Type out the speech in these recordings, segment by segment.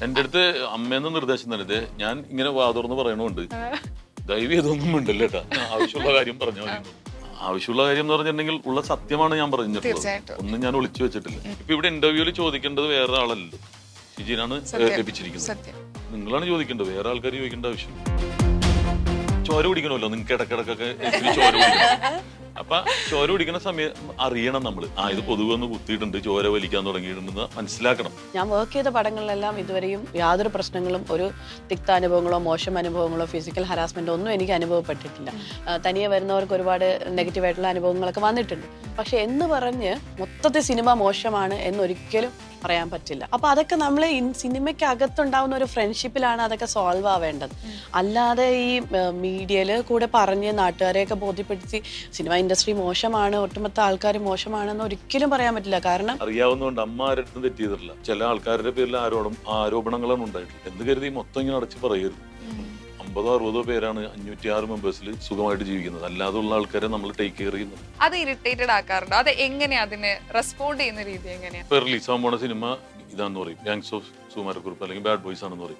എന്റെ അടുത്ത് അമ്മയെന്ന് നിർദ്ദേശം തരുത്. ഞാൻ ഇങ്ങനെ വാതുറന്ന് പറയണോണ്ട് ദയവ് ചെയ്തൊന്നും ഉണ്ടല്ലോ കേട്ടാ. ആവശ്യമുള്ള കാര്യം പറഞ്ഞാൽ മതി. ആവശ്യമുള്ള കാര്യം എന്ന് പറഞ്ഞിട്ടുണ്ടെങ്കിൽ ഉള്ള സത്യമാണ് ഞാൻ പറഞ്ഞിട്ടുള്ളത്. ഒന്നും ഞാൻ ഒളിച്ചു വെച്ചിട്ടില്ല. ഇപ്പൊ ഇവിടെ ഇന്റർവ്യൂവിൽ ചോദിക്കേണ്ടത് വേറെ ആളല്ലല്ലോ, ഷിജിനാണ് ലഭിച്ചിരിക്കുന്നത്. നിങ്ങളാണ് ചോദിക്കേണ്ടത്, വേറെ ആൾക്കാർ ചോദിക്കേണ്ട ആവശ്യം. ചോര കുടിക്കണമല്ലോ നിങ്ങൾക്ക് ഇടക്കിടക്കൊക്കെ ചോര കുടിക്കണം. അപ്പൊ ചോര കുടിക്കുന്ന സമയം അറിയണം നമ്മള്, ഇത് പൊതുവെ ഒന്ന് കുത്തിയിട്ടുണ്ട്, ചോര വലിക്കാൻ തുടങ്ങിയിട്ടുണ്ടെന്ന് മനസ്സിലാക്കണം. ഞാൻ വർക്ക് ചെയ്ത പടങ്ങളിലെല്ലാം ഇതുവരെയും യാതൊരു പ്രശ്നങ്ങളും, ഒരു തിക്താനുഭവങ്ങളോ മോശം അനുഭവങ്ങളോ ഫിസിക്കൽ ഹരാസ്മെന്റോ ഒന്നും എനിക്ക് അനുഭവപ്പെട്ടിട്ടില്ല. തനിയെ വരുന്നവർക്ക് ഒരുപാട് നെഗറ്റീവായിട്ടുള്ള അനുഭവങ്ങളൊക്കെ വന്നിട്ടുണ്ട്. പക്ഷെ എന്ന് പറഞ്ഞ് മൊത്തത്തിൽ സിനിമ മോശമാണ് എന്നൊരിക്കലും പറയാൻ പറ്റില്ല. അപ്പൊ അതൊക്കെ നമ്മൾ സിനിമയ്ക്ക് അകത്തുണ്ടാവുന്ന ഒരു ഫ്രണ്ട്ഷിപ്പിലാണ് അതൊക്കെ സോൾവ് ആവേണ്ടത്. അല്ലാതെ ഈ മീഡിയയില് കൂടെ പറഞ്ഞ് നാട്ടുകാരെയൊക്കെ ബോധ്യപ്പെടുത്തി സിനിമ ഇൻഡസ്ട്രി മോശമാണ്, ഒട്ടുമൊത്ത ആൾക്കാർ മോശമാണെന്ന് ഒരിക്കലും പറയാൻ പറ്റില്ല. കാരണം അറിയാവുന്നതുകൊണ്ട് അമ്മ ആരും തെറ്റ് ചെയ്തിട്ടില്ല. ചില ആൾക്കാരുടെ പേരിൽ ആരോപണങ്ങളാണ് ഉണ്ടായിട്ടുള്ളത്. എന്ത് കരുതി മൊത്തം ഇങ്ങനെ അടച്ച് പറയരുത്. 50-60 പേരാണ് 506 മെമ്പേഴ്സിൽ സുഖമായിട്ട് ജീവിക്കുന്നത്. അല്ലാതെ ഉള്ള ആൾക്കാരെ നമ്മൾ ടേക്ക് കെയർ ചെയ്യുന്നത്. അത് ഇറിറ്റേറ്റഡ് ആക്കാറുണ്ടോ? അത് എങ്ങനെയാ അതിന് റെസ്പോണ്ട് ചെയ്യുന്ന രീതി എങ്ങനെയാ? ഇപ്പൊ റിലീസ് ആവാൻ പോണ സിനിമ ഇതാന്ന് പറയും, ഗാങ്സ് ഓഫ് സുകുമാരക്കുറുപ്പ് അല്ലെങ്കിൽ ബാഡ് ബോയ്സ് ആണെന്ന് പറയും.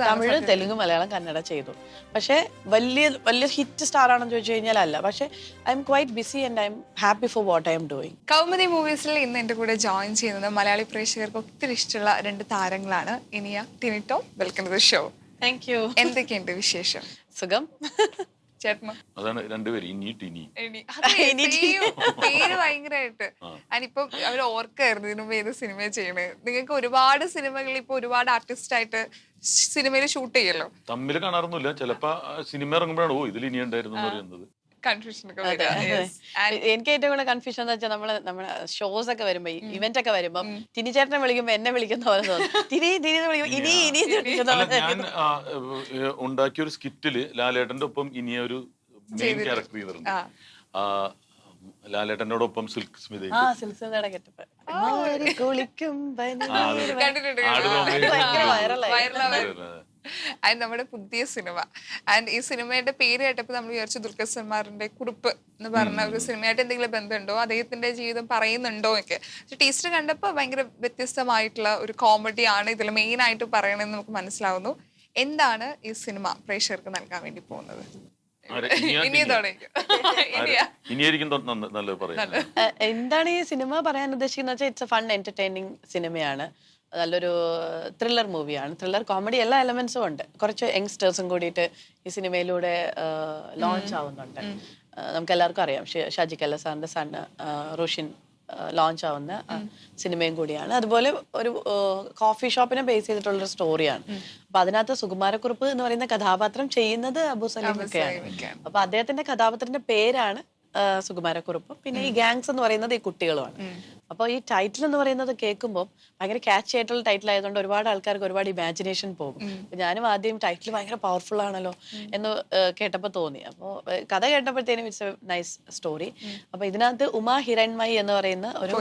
തമിഴ്, തെലുങ്ക്, മലയാളം, കന്നഡ ചെയ്തു. പക്ഷെ വലിയ ഹിറ്റ് സ്റ്റാർ ആണെന്ന് ചോദിച്ചു കഴിഞ്ഞാൽ അല്ല. പക്ഷെ I'm quite busy and I'm happy for what I'm doing. Kaumudi മൂവീസിൽ ഇന്ന് എന്റെ കൂടെ ജോയിൻ ചെയ്യുന്നത് മലയാളി പ്രേക്ഷകർക്ക് ഒത്തിരി ഇഷ്ടമുള്ള 2 താരങ്ങളാണ്, ഇനിയ ടിനിട്ടോ. Welcome to the show. Thank you. എന്തൊക്കെയുണ്ട് വിശേഷം? സുഖം. ചേട്ടനോ? അതാണ് രണ്ടുപേരും ഇനി ടിനി. പേര് ഭയങ്കരമായിട്ട് അതിനിപ്പൊ അവര് ഓർക്കായിരുന്നു ഇതിനു മുമ്പ് ഏത് സിനിമ ചെയ്യണേ. നിങ്ങൾക്ക് ഒരുപാട് സിനിമകൾ ഇപ്പൊ ഒരുപാട് ആർട്ടിസ്റ്റ് ആയിട്ട് സിനിമയിൽ ഷൂട്ട് ചെയ്യല്ലോ. തമ്മിൽ കാണാറൊന്നുമില്ല. ചിലപ്പോ സിനിമ ഇറങ്ങുമ്പോഴാണ് ഇത് ഇനി ഉണ്ടായിരുന്നു പറയുന്നത്. എനിക്ക് ഏറ്റവും കൂടുതൽ കൺഫ്യൂഷൻ എന്ന് വെച്ചാൽ നമ്മളെ ഷോസ് ഒക്കെ വരുമ്പോ, ഇവന്റ് ഒക്കെ വരുമ്പോ ടിനി ചേട്ടനെ വിളിക്കുമ്പോ എന്നെ വിളിക്കുന്ന പോലെ തോന്നും. തിരി ഞാൻ ഉണ്ടാക്കിയ ഒരു സ്കിറ്റില് ലാലേട്ടന്റെ ഒപ്പം ഇനിയ ഒരു മെയിൻ ക്യാരക്ടർ ചെയ്തിട്ടുണ്ട്. ലാലേട്ടനോടൊപ്പം സിൽക്ക് സ്മിത. ആൻഡ് നമ്മുടെ പുതിയ സിനിമ, ആൻഡ് ഈ സിനിമയുടെ പേര് കേട്ടപ്പോ നമ്മൾ വിചാരിച്ചു ദുൽഖർ സൽമാറിന്റെ കുറിപ്പ് എന്ന് പറഞ്ഞ ഒരു സിനിമയായിട്ട് എന്തെങ്കിലും ബന്ധമുണ്ടോ, അദ്ദേഹത്തിന്റെ ജീവിതം പറയുന്നുണ്ടോ ഒക്കെ. പക്ഷെ ടീച്ചർ കണ്ടപ്പോ ഭയങ്കര വ്യത്യസ്തമായിട്ടുള്ള ഒരു കോമഡി ആണ് ഇതിൽ മെയിൻ ആയിട്ട് പറയണമെന്ന് നമുക്ക് മനസ്സിലാവുന്നു. എന്താണ് ഈ സിനിമ പ്രേക്ഷകർക്ക് നൽകാൻ വേണ്ടി പോകുന്നത്? എന്താണ് ഈ സിനിമ പറയാൻ ഉദ്ദേശിക്കുന്നത് വെച്ചാൽ ഇറ്റ്സ് എ ഫൺ എന്റർടൈനിങ് സിനിമയാണ്. നല്ലൊരു ത്രില്ലർ മൂവിയാണ്. ത്രില്ലർ കോമഡി എല്ലാ എലമെന്റ്സും ഉണ്ട്. കുറച്ച് യങ്സ്റ്റേഴ്സും കൂടിയിട്ട് ഈ സിനിമയിലൂടെ ലോഞ്ച് ആവുന്നുണ്ട്. നമുക്ക് എല്ലാവർക്കും അറിയാം ഷാജി കല്ല സാറിന്റെ സണ്ണ് റുഷിൻ ലോഞ്ച് ആവുന്ന സിനിമയും കൂടിയാണ്. അതുപോലെ ഒരു കോഫി ഷോപ്പിനെ ബേസ് ചെയ്തിട്ടുള്ളൊരു സ്റ്റോറിയാണ്. അപ്പൊ അതിനകത്ത് സുകുമാരക്കുറുപ്പ് എന്ന് പറയുന്ന കഥാപാത്രം ചെയ്യുന്നത് അബു സലീം ഒക്കെയാണ്. അപ്പൊ അദ്ദേഹത്തിന്റെ കഥാപാത്രത്തിന്റെ പേരാണ് സുകുമാരക്കുറുപ്പ്. പിന്നെ ഈ ഗാങ്സ് എന്ന് പറയുന്നത് ഈ കുട്ടികളുമാണ്. അപ്പോൾ ഈ ടൈറ്റിൽ എന്ന് പറയുന്നത് കേൾക്കുമ്പോൾ ഭയങ്കര ക്യാച്ച് ആയിട്ടുള്ള ടൈറ്റിൽ ആയതുകൊണ്ട് ഒരുപാട് ആൾക്കാർക്ക് ഒരുപാട് ഇമാജിനേഷൻ പോകും. ഞാനും ആദ്യം ടൈറ്റിൽ ഭയങ്കര പവർഫുൾ ആണല്ലോ എന്ന് കേട്ടപ്പോൾ തോന്നി. അപ്പോൾ കഥ കേട്ടപ്പോഴത്തേനും ഇറ്റ്സ് എ നൈസ് സ്റ്റോറി. അപ്പൊ ഇതിനകത്ത് ഉമാ ഹിരൺമയി എന്ന് പറയുന്ന ഒരു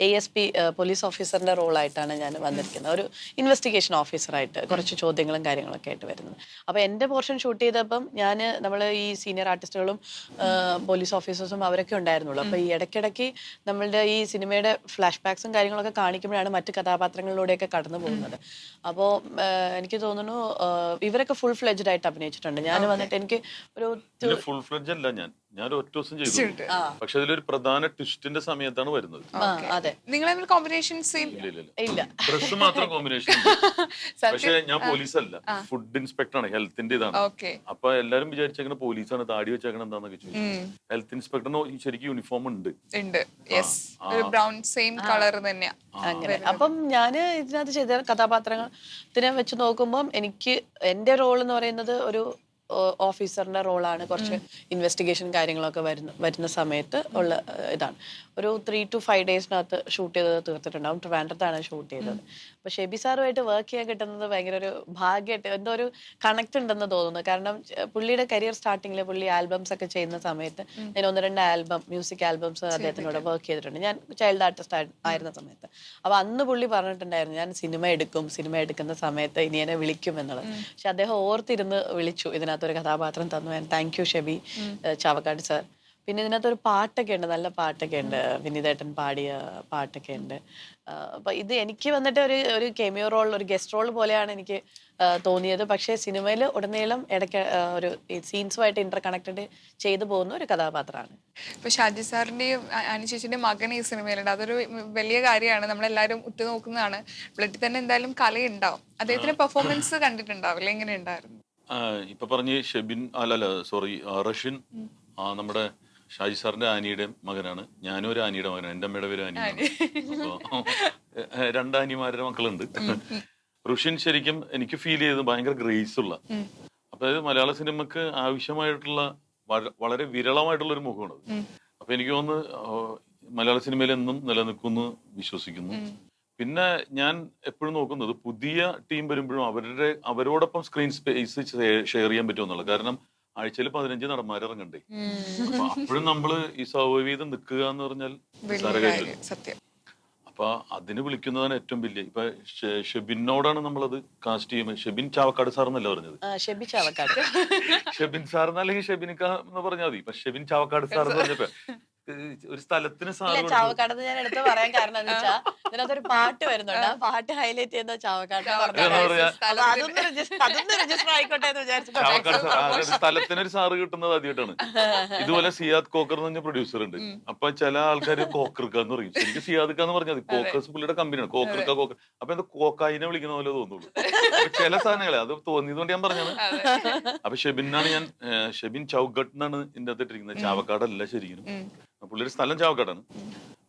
ASP പോലീസ് ഓഫീസറിന്റെ റോളായിട്ടാണ് ഞാൻ വന്നിരിക്കുന്നത്. ഒരു ഇൻവെസ്റ്റിഗേഷൻ ഓഫീസറായിട്ട് കുറച്ച് ചോദ്യങ്ങളും കാര്യങ്ങളൊക്കെ ആയിട്ട് വരുന്നത്. അപ്പൊ എന്റെ പോർഷൻ ഷൂട്ട് ചെയ്തപ്പം നമ്മൾ ഈ സീനിയർ ആർട്ടിസ്റ്റുകളും പോലീസ് ഓഫീസേഴ്സും അവരൊക്കെ ഉണ്ടായിരുന്നുള്ളൂ. അപ്പൊ ഈ ഇടയ്ക്കിടയ്ക്ക് നമ്മളുടെ ഈ സിനിമയുടെ ഫ്ലാഷ് ബാക്സും കാര്യങ്ങളൊക്കെ കാണിക്കുമ്പോഴാണ് മറ്റു കഥാപാത്രങ്ങളിലൂടെയൊക്കെ കടന്നു പോകുന്നത്. അപ്പോൾ എനിക്ക് തോന്നുന്നു ഇവരൊക്കെ ഫുൾ ഫ്ലെഡ്ജഡ് ആയിട്ട് അഭിനയിച്ചിട്ടുണ്ട്. ഞാൻ വന്നിട്ട് എനിക്ക് ഒരു ഫുൾ ഫ്ലെഡ്ജ് അല്ല, ഞാൻ ഒറ്റ ദിവസം ചെയ്തു. പക്ഷെ അതിലൊരു പ്രധാന ട്വിസ്റ്റിന്റെ സമയത്താണ് വരുന്നത്. അതെ, നിങ്ങൾ കോമ്പിനേഷൻ സീൻ ഇല്ല, ഡ്രസ് മാത്രം കോമ്പിനേഷൻ. പക്ഷെ ഞാൻ പോലീസ് അല്ല, ഫുഡ് ഇൻസ്പെക്ടർ ആണ്, ഹെൽത്തിന്റെ ഇതാണ്. അപ്പൊ എല്ലാരും വിചാരിച്ചേക്കണ പോലീസാണ്, താടി വെച്ചേക്കണ എന്താന്നൊക്കെ ചോദിച്ചു. ഹെൽത്ത് ഇൻസ്പെക്ടറിന് ശരിക്കും യൂണിഫോം ഉണ്ട്. ബ്രൗൺ സെയിം കളർ തന്നെയാ. അങ്ങനെ അപ്പം ഞാൻ ഇതിനകത്ത് ചെയ്ത കഥാപാത്രത്തിനെ വെച്ച് നോക്കുമ്പോൾ എനിക്ക് എന്റെ റോൾ എന്ന് പറയുന്നത് ഒരു ഓഫീസറിന്റെ റോളാണ്. കുറച്ച് ഇൻവെസ്റ്റിഗേഷൻ കാര്യങ്ങളൊക്കെ വരുന്ന സമയത്ത് ഉള്ള ഇതാണ്. ഒരു 3 to 5 ഡേയ്സിനകത്ത് ഷൂട്ട് ചെയ്തത് തീർത്തിട്ടുണ്ടാവും. ട്രിവാൻഡ്രത്താണ് ഷൂട്ട് ചെയ്തത്. അപ്പൊ ഷെബി സാറുമായിട്ട് വർക്ക് ചെയ്യാൻ കിട്ടുന്നത് ഭയങ്കര ഒരു ഭാഗ്യമായിട്ട്, എന്തോ ഒരു കണക്ട് ഉണ്ടെന്ന് തോന്നുന്നു. കാരണം പുള്ളിയുടെ കരിയർ സ്റ്റാർട്ടിങ്ങിൽ പുള്ളി ആൽബംസ് ഒക്കെ ചെയ്യുന്ന സമയത്ത് ഞാൻ 1-2 മ്യൂസിക് ആൽബംസ് അദ്ദേഹത്തിനോട് വർക്ക് ചെയ്തിട്ടുണ്ട്, ഞാൻ ചൈൽഡ് ആർട്ടിസ്റ്റ് ആയിരുന്ന സമയത്ത്. അപ്പൊ അന്ന് പുള്ളി പറഞ്ഞിട്ടുണ്ടായിരുന്നു ഞാൻ സിനിമ എടുക്കുന്ന സമയത്ത് ഇനി എന്നെ വിളിക്കും എന്നുള്ളത്. പക്ഷെ അദ്ദേഹം ഓർത്തിരുന്ന് വിളിച്ചു, ഇതിനകത്തൊരു കഥാപാത്രം തന്നു. Thank you Shebi, Chavakkad sir. പിന്നെ ഇതിനകത്ത് ഒരു പാട്ടൊക്കെ ഉണ്ട്, നല്ല പാട്ടൊക്കെ ഉണ്ട്, വിനീതേട്ടൻ പാടിയ പാട്ടൊക്കെ ഉണ്ട്. അപ്പൊ ഇത് എനിക്ക് വന്നിട്ട് ഒരു കെമിയോ റോൾ, ഒരു ഗസ്റ്റ് റോൾ പോലെയാണ് എനിക്ക് തോന്നിയത്. പക്ഷേ സിനിമയിൽ ഉടനീളം ഇടയ്ക്ക് ഒരു സീൻസുമായിട്ട് ഇന്റർ കണക്റ്റഡ് ചെയ്തു പോകുന്ന ഒരു കഥാപാത്രമാണ്. ഇപ്പൊ ഷാജി സാറിന്റെയും അനു ചേച്ചിന്റെയും മകൻ ഈ സിനിമയിലുണ്ട്. അതൊരു വലിയ കാര്യമാണ്, നമ്മളെല്ലാവരും ഉറ്റുനോക്കുന്നതാണ്. ബ്ലഡിൽ തന്നെ എന്തായാലും കലയുണ്ടാവും. അദ്ദേഹത്തിന്റെ പെർഫോമൻസ് കണ്ടിട്ടുണ്ടാവില്ല, എങ്ങനെ ഉണ്ടായിരുന്നു? ഇപ്പൊ പറഞ്ഞ് ഷെബിൻ റഷ്യൻ നമ്മുടെ ഷാജി സാറിന്റെ ആനിയുടെ മകനാണ്. ഞാനും ഒരു ആനിയുടെ മകനാണ്. എന്റെ അമ്മയുടെ പേര് ആനിയാണ്. അപ്പൊ രണ്ട് ആനിമാരുടെ മക്കളുണ്ട്. ഋഷ്യൻ ശരിക്കും എനിക്ക് ഫീൽ ചെയ്തത് ഭയങ്കര ഗ്രേസ് ഉള്ള, അതായത് മലയാള സിനിമക്ക് ആവശ്യമായിട്ടുള്ള വളരെ വിരളമായിട്ടുള്ള ഒരു മുഖമാണ്. അപ്പൊ എനിക്ക് തോന്നുന്നു മലയാള സിനിമയിൽ എന്നും നിലനിൽക്കുന്നു വിശ്വസിക്കുന്നു. പിന്നെ ഞാൻ എപ്പോഴും നോക്കുന്നത് പുതിയ ടീം വരുമ്പോഴും അവരോടൊപ്പം സ്ക്രീൻ സ്പേസ് ഷെയർ ചെയ്യാൻ പറ്റുമെന്നുള്ളത്. കാരണം ആഴ്ചയിൽ 15 നടന്മാർ ഇറങ്ങണ്ടേ. അപ്പൊ അപ്പോഴും നമ്മള് ഈ സൗകര്യം നിൽക്കുക എന്ന് പറഞ്ഞാൽ സത്യം. അപ്പൊ അതിന് വിളിക്കുന്നതാണ് ഏറ്റവും വലിയ. ഇപ്പൊ ഷെബിനോടാണ് നമ്മളത് കാസ്റ്റ് ചെയ്യുന്നത്. ഷെബിൻ ചാവക്കാട് സാർ എന്നല്ല പറഞ്ഞത്, ഷെബിൻ സാർ എന്നല്ലെങ്കിൽ ഷെബിനിക്ക എന്ന് പറഞ്ഞാൽ മതി. ഇപ്പൊ ഷെബിൻ ചാവക്കാട് സാർ എന്ന് പറഞ്ഞപ്പോ ഒരു സ്ഥലത്തിന് ചാവക്കാട് ഞാൻ എടുത്ത് പറയാൻ കാരണം എന്ന് വെച്ചാൽ ഇതിനകത്തൊരു പാട്ട് വരുന്നുണ്ട്. ആ പാട്ട് ഹൈലൈറ്റ് ചെയ്യുന്ന ചാവക്കാട് അതൊന്ന് രജിസ്റ്റർ ആയിക്കോട്ടെ എന്ന് വിചാരിച്ചു. സ്ഥലത്തിനൊരു സാറ് കിട്ടുന്നത് ആദ്യമായിട്ടാണ്. ഇതുപോലെ സിയാദ് കോക്കർ എന്ന് പറഞ്ഞ പ്രൊഡ്യൂസർ ഉണ്ട്. അപ്പൊ ചില ആൾക്കാർ കോക്കർക്ക എന്ന് പറയും. ശരിക്കും സിയാദ് എന്ന് പറഞ്ഞാൽ മതി. കോക്കർസ് പുള്ളിയുടെ കമ്പനിയാണ്. കോക്കർക്ക കോക്കർ. അപ്പൊ എന്താ കോക്കായിനെ വിളിക്കുന്ന പോലെ തോന്നുള്ളൂ. ചില സാധനങ്ങളെ അത് തോന്നിയതുകൊണ്ട് ഞാൻ പറഞ്ഞത്. അപ്പൊ ഷെബിനാണ് ഞാൻ, ഷെബിൻ ചൗഗട്ട് എന്നാണ് ഇതിന്റെ അകത്ത് ഇട്ടിരിക്കുന്നത്. ചാവക്കാടല്ല ശരിക്കും. പുള്ളിയുടെ സ്ഥലം ചാവക്കാടാണ്.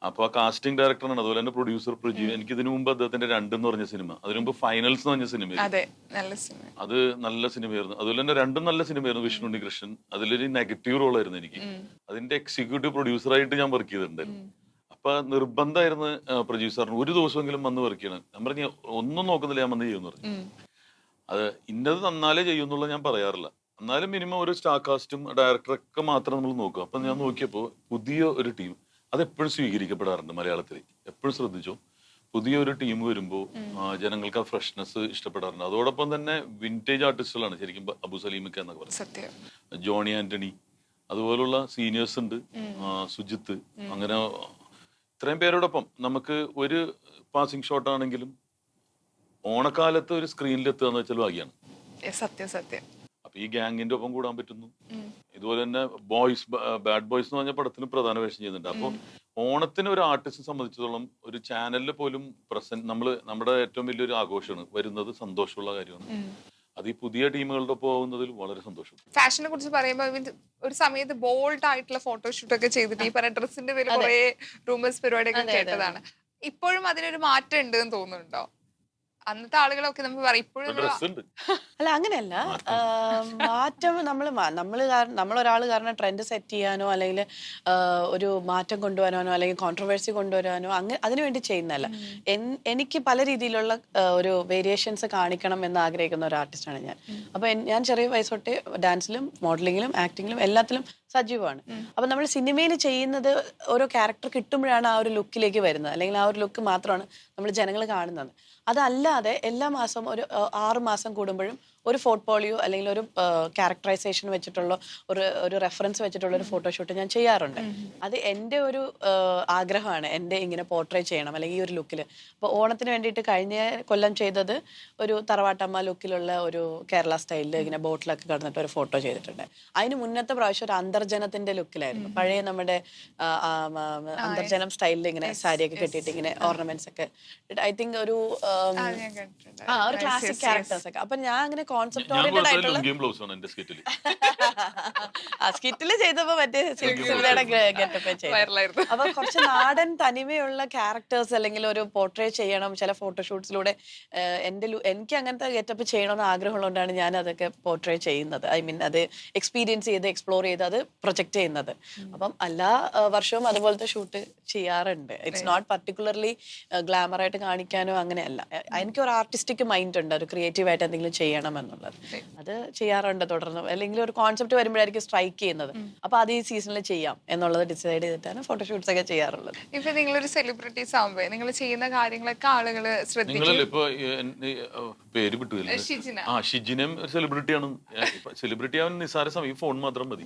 അപ്പൊ ആ കാസ്റ്റിംഗ് ഡയറക്ടറാണ്. അതുപോലെ തന്നെ പ്രൊഡ്യൂസർ പ്രജീവ്. എനിക്ക് ഇതിനു മുമ്പ് അദ്ദേഹത്തിന്റെ 2 എന്ന് പറഞ്ഞ സിനിമ, അതിനു മുമ്പ് ഫൈനൽസ് എന്ന് പറഞ്ഞ സിനിമ, അത് നല്ല സിനിമയായിരുന്നു. അതുപോലെ തന്നെ 2 നല്ല സിനിമയായിരുന്നു. വിഷ്ണു ഉണ്ണികൃഷ്ണൻ അതിലൊരു നെഗറ്റീവ് റോൾ ആയിരുന്നു എനിക്ക്. അതിന്റെ എക്സിക്യൂട്ടീവ് പ്രൊഡ്യൂസറായിട്ട് ഞാൻ വർക്ക് ചെയ്തിട്ടുണ്ടായിരുന്നു. അപ്പൊ നിർബന്ധമായിരുന്നു പ്രൊഡ്യൂസറിന് ഒരു ദിവസമെങ്കിലും വന്ന് വർക്ക് ചെയ്യണം. ഞാൻ പറഞ്ഞ ഒന്നും നോക്കുന്നില്ല, ഞാൻ വന്ന് ചെയ്യുമെന്ന് പറഞ്ഞു. അത് ഇന്നത് തന്നാലേ ചെയ്യുന്നുള്ളത് ഞാൻ പറയാറില്ല. എന്നാലും മിനിമം ഒരു സ്റ്റാർ കാസ്റ്റും ഡയറക്ടറൊക്കെ മാത്രം നമ്മൾ നോക്കുക. അപ്പൊ ഞാൻ നോക്കിയപ്പോ പുതിയ ഒരു ടീം അതെപ്പോഴും സ്വീകരിക്കപ്പെടാറുണ്ട് മലയാളത്തിൽ. എപ്പോഴും ശ്രദ്ധിച്ചോ, പുതിയ ഒരു ടീം വരുമ്പോൾ ജനങ്ങൾക്ക് ആ ഫ്രഷ്നെസ് ഇഷ്ടപ്പെടാറുണ്ട്. അതോടൊപ്പം തന്നെ വിന്റേജ് ആർട്ടിസ്റ്റുകളാണ് ശരിക്കും. അബു സലീമിക്ക എന്നൊക്കെ പറയുന്നത്, ജോണി ആന്റണി, അതുപോലുള്ള സീനിയേഴ്സ് ഉണ്ട്, സുജിത്ത്, അങ്ങനെ ഇത്രയും പേരോടൊപ്പം നമുക്ക് ഒരു പാസിംഗ് ഷോട്ട് ആണെങ്കിലും ഓണക്കാലത്ത് ഒരു സ്ക്രീനിൽ എത്തുക എന്ന് വെച്ചാൽ ഭാഗ്യമാണ്. സത്യം സത്യം. അപ്പൊ ഈ ഗ്യാങ്ങിന്റെ ഒപ്പം കൂടാൻ പറ്റുന്നു. ഇതുപോലെ തന്നെ ബാഡ് ബോയ്സ് എന്ന് പറഞ്ഞ പടത്തിലും പ്രധാന വേഷം ചെയ്യുന്നുണ്ട്. അപ്പൊ ഓണത്തിന് ഒരു ആർട്ടിസ്റ്റിനെ സംബന്ധിച്ചിടത്തോളം ഒരു ചാനലിൽ പോലും നമ്മുടെ ഏറ്റവും വലിയൊരു ആഘോഷമാണ് വരുന്നത്. സന്തോഷമുള്ള കാര്യമാണ്. അത് ഈ പുതിയ ടീമുകളുടെ പോകുന്നതിൽ വളരെ സന്തോഷം. ഫാഷനെ കുറിച്ച് പറയുമ്പോൾ ഒരു സമയത്ത് ബോൾഡ് ആയിട്ടുള്ള ഫോട്ടോഷൂട്ട് ഒക്കെ ചെയ്തിട്ട് ഈ പറഞ്ഞ ഡ്രസ്സിന്റെ പേര് കുറെ റൂമേഴ്സ് പരിപാടിയൊക്കെ കേട്ടതാണ്. ഇപ്പോഴും അതിനൊരു മാറ്റം ഉണ്ട് എന്ന് തോന്നുന്നുണ്ടോ? അന്നത്തെ ആളുകളൊക്കെ നമുക്ക് പറയും ഇപ്പോഴും. അല്ല, അങ്ങനെയല്ല. മാറ്റം നമ്മളൊരാൾ കാരണം ട്രെൻഡ് സെറ്റ് ചെയ്യാനോ അല്ലെങ്കിൽ ഒരു മാറ്റം കൊണ്ടുവരാനോ അല്ലെങ്കിൽ കോൺട്രവേഴ്സി കൊണ്ടുവരാനോ അതിനു വേണ്ടി ചെയ്യുന്നതല്ല. എനിക്ക് പല രീതിയിലുള്ള ഒരു വേരിയേഷൻസ് കാണിക്കണം എന്ന് ആഗ്രഹിക്കുന്ന ഒരു ആർട്ടിസ്റ്റാണ് ഞാൻ. അപ്പൊ ഞാൻ ചെറിയ വയസ്സ് തൊട്ടേ ഡാൻസിലും മോഡലിങ്ങിലും ആക്ടിങ്ങിലും എല്ലാത്തിലും സജീവമാണ്. അപ്പൊ നമ്മൾ സിനിമയിൽ ചെയ്യുന്നത് ഓരോ ക്യാരക്ടർ കിട്ടുമ്പോഴാണ് ആ ഒരു ലുക്കിലേക്ക് വരുന്നത്, അല്ലെങ്കിൽ ആ ഒരു ലുക്ക് മാത്രമാണ് നമ്മൾ ജനങ്ങൾ കാണുന്നത്. അതല്ലാതെ എല്ലാ മാസവും ഒരു 6 മാസം കൂടുമ്പോഴും ഒരു പോർട്ട്ഫോളിയോ അല്ലെങ്കിൽ ഒരു ക്യാരക്ടറൈസേഷൻ വെച്ചിട്ടുള്ള ഒരു റെഫറൻസ് വെച്ചിട്ടുള്ള ഒരു ഫോട്ടോഷൂട്ട് ഞാൻ ചെയ്യാറുണ്ട്. അത് എൻ്റെ ഒരു ആഗ്രഹമാണ്, എൻ്റെ ഇങ്ങനെ പോർട്രേ ചെയ്യണം അല്ലെങ്കിൽ ഈ ഒരു ലുക്കിൽ. അപ്പോൾ ഓണത്തിന് വേണ്ടിയിട്ട് കഴിഞ്ഞ കൊല്ലം ചെയ്തത് ഒരു തറവാട്ടമ്മ ലുക്കിലുള്ള ഒരു കേരള സ്റ്റൈലിൽ ഇങ്ങനെ ബോട്ടിലൊക്കെ കടന്നിട്ട് ഒരു ഫോട്ടോ ചെയ്തിട്ടുണ്ട്. അതിന് മുന്നത്തെ പ്രാവശ്യം ഒരു അന്തർജനത്തിന്റെ ലുക്കിലായിരുന്നു. പഴയ നമ്മുടെ അന്തർജനം സ്റ്റൈലിൽ ഇങ്ങനെ സാരിയൊക്കെ കെട്ടിയിട്ട് ഇങ്ങനെ ഓർണമെന്റ്സ് ഒക്കെ ഐ തിങ്ക് ഒരു ക്ലാസിക് ക്യാരക്ടേഴ്സ് ഒക്കെ. അപ്പൊ ഞാൻ അങ്ങനെ കോൺസെപ്റ്റ് ഓറിയന്റഡ് ആയിട്ടുള്ള സ്കിറ്റില് ചെയ്തപ്പോ മറ്റേ ഗെറ്റപ്പ് ചെയ്തു. അപ്പൊ കുറച്ച് നാടൻ തനിമയുള്ള ക്യാരക്ടേഴ്സ് അല്ലെങ്കിൽ ഒരു പോർട്രേ ചെയ്യണം ചില ഫോട്ടോഷൂട്ട്സിലൂടെ. എനിക്ക് അങ്ങനത്തെ ഗെറ്റപ്പ് ചെയ്യണമെന്ന് ആഗ്രഹമുള്ളതുകൊണ്ടാണ് ഞാൻ അതൊക്കെ പോർട്രേ ചെയ്യുന്നത്. ഐ മീൻ അത് എക്സ്പീരിയൻസ് ചെയ്ത് എക്സ്പ്ലോർ ചെയ്ത് അത് പ്രൊജക്ട് ചെയ്യുന്നത്. അപ്പം എല്ലാ വർഷവും അതുപോലത്തെ ഷൂട്ട് ചെയ്യാറുണ്ട്. ഇറ്റ്സ് നോട്ട് പർട്ടിക്കുലർലി ഗ്ലാമർ ആയിട്ട് കാണിക്കാനോ അങ്ങനെയല്ല. എനിക്കൊരു ആർട്ടിസ്റ്റിക് മൈൻഡ് ഉണ്ട്, ഒരു ക്രിയേറ്റീവ് ആയിട്ട് എന്തെങ്കിലും ചെയ്യണമെന്ന്. എന്നുള്ളത്. അത് ചെയ്യാറുണ്ട് തുടർന്ന്. അല്ലെങ്കിൽ ഒരു കോൺസെപ്റ്റ് വരുമ്പോഴായിരിക്കും സ്ട്രൈക്ക് ചെയ്യുന്നത്. അപ്പൊ അത് ഈ സീസണിൽ ചെയ്യാം എന്നുള്ളത് ഡിസൈഡ് ചെയ്തിട്ടാണ് ഫോട്ടോഷൂട്ട്സ് ഒക്കെ ചെയ്യാറുള്ളത്. ഇപ്പൊ നിങ്ങളൊരു സെലിബ്രിറ്റീസ് ആവുമ്പോ നിങ്ങൾ ചെയ്യുന്ന കാര്യങ്ങളൊക്കെ ആളുകൾ ശ്രദ്ധിക്കും. നിങ്ങളല്ലേ ഇപ്പൊ പേര് വിട്ടുമില്ല, ഷിജിന. ഷിജിനും ഒരു സെലിബ്രിറ്റിയാണ്. സെലിബ്രിറ്റി ആവാൻ നിസ്സാര സമയം ഫോൺ മാത്രം മതി.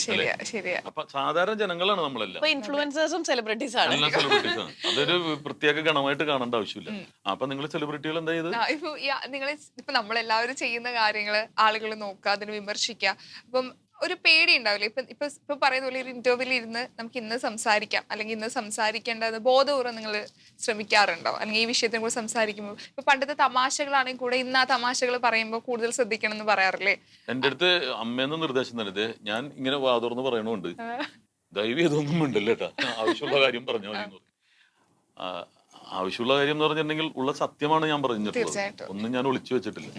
ശരിയാ ശരിയാ. അപ്പൊ സാധാരണ ജനങ്ങളാണ് നമ്മളെല്ലാം. ഇപ്പൊ ഇൻഫ്ലുവൻസേഴ്സും സെലിബ്രിറ്റീസ് ആണ്. എല്ലാം സെലിബ്രിറ്റീസ് ആണ്. അതൊരു പ്രത്യേക ഗണമായിട്ട് കാണേണ്ട ആവശ്യമില്ല. അപ്പൊ നിങ്ങൾ സെലിബ്രിറ്റികൾ എന്താ ചെയ്ത്? ഇപ്പൊ നിങ്ങൾ ഇപ്പൊ നമ്മളെല്ലാവരും ചെയ്യുന്ന കാര്യങ്ങള് ആളുകൾ നോക്കുക, അതിന് വിമർശിക്കുക. അപ്പം ഒരു പേടി ഉണ്ടാവില്ലേ? ഇപ്പൊ പറയുന്ന പോലെ ഒരു ഇന്റർവ്യൂവിൽ ഇരുന്ന് നമുക്ക് ഇന്ന് സംസാരിക്കാം, അല്ലെങ്കിൽ ഇന്ന് സംസാരിക്കേണ്ടത് ബോധപൂർവ്വം നിങ്ങൾ ശ്രമിക്കാറുണ്ടോ? അല്ലെങ്കിൽ ഈ വിഷയത്തിനെ കുറിച്ച് സംസാരിക്കുമ്പോൾ ഇപ്പൊ പണ്ടത്തെ തമാശകളാണെങ്കിൽ കൂടെ ഇന്ന് ആ തമാശകൾ പറയുമ്പോൾ കൂടുതൽ ശ്രദ്ധിക്കണം എന്ന് പറയാറില്ലേ? എന്റെ അടുത്ത് അമ്മയെന്ന് നിർദ്ദേശം തരുന്നത് ഞാൻ ഇങ്ങനെ വാതുറന്ന് പറയണുണ്ട്, ദയവ് ഇതൊന്നും ഉണ്ടല്ലോ കേട്ടാ, ആവശ്യമുള്ള കാര്യം പറഞ്ഞാൽ മതി എന്ന് പറയും. ആവശ്യമുള്ള കാര്യം എന്ന് പറഞ്ഞിട്ടുണ്ടെങ്കിൽ ഉള്ള സത്യമാണ് ഞാൻ പറഞ്ഞിട്ടുള്ളത്. ഒന്നും ഞാൻ ഒളിച്ചു വെച്ചിട്ടില്ല.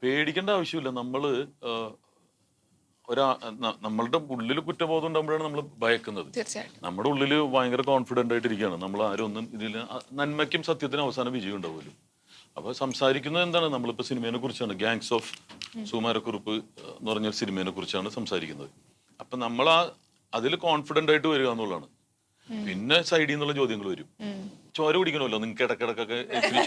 പേടിക്കേണ്ട ആവശ്യമില്ല. നമ്മളുടെ ഉള്ളിൽ കുറ്റബോധം ഉണ്ടാകുമ്പോഴാണ് നമ്മൾ ഭയക്കുന്നത്. നമ്മുടെ ഉള്ളിൽ ഭയങ്കര കോൺഫിഡന്റ് ആയിട്ടിരിക്കുകയാണ് നമ്മൾ. ആരും ഒന്നും ഇതിൽ നന്മയ്ക്കും സത്യത്തിനും അവസാനം വിജയം ഉണ്ടാവുമല്ലോ. അപ്പൊ സംസാരിക്കുന്നത് എന്താണ്? നമ്മളിപ്പോ സിനിമയെ കുറിച്ചാണ്, ഗാങ്സ് ഓഫ് സുകുമാരക്കുറുപ്പ് എന്ന് പറഞ്ഞ സിനിമയെ കുറിച്ചാണ് സംസാരിക്കുന്നത്. അപ്പൊ നമ്മൾ അതിൽ കോൺഫിഡന്റ് ആയിട്ട് വരിക എന്നുള്ളതാണ്. പിന്നെ സൈഡിൽ നിന്നുള്ള ചോദ്യങ്ങൾ വരും. ചോര കുടിക്കണമല്ലോ നിങ്ങൾക്ക് ഇടക്കിടക്കൊക്കെ,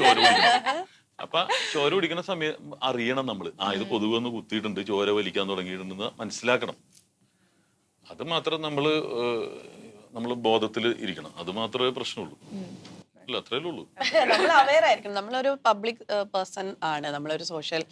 ചോര കുടിക്കണം. അപ്പൊ ചോര കുടിക്കുന്ന സമയം അറിയണം നമ്മൾ, ഇത് കൊതുകൊന്ന് കുത്തിയിട്ടുണ്ട്, ചോര വലിക്കാൻ തുടങ്ങിയിട്ടുണ്ടെന്ന് മനസ്സിലാക്കണം. അത് മാത്രം നമ്മള് ബോധത്തിൽ ഇരിക്കണം. അത് മാത്രമേ പ്രശ്നമുള്ളൂ. അല്ല, അത്രേ ഉള്ളൂ. നമ്മൾ അവെയർ ആയിരിക്കണം. നമ്മളൊരു പബ്ലിക് പേഴ്സൺ ആണ്. നമ്മളൊരു സോഷ്യൽ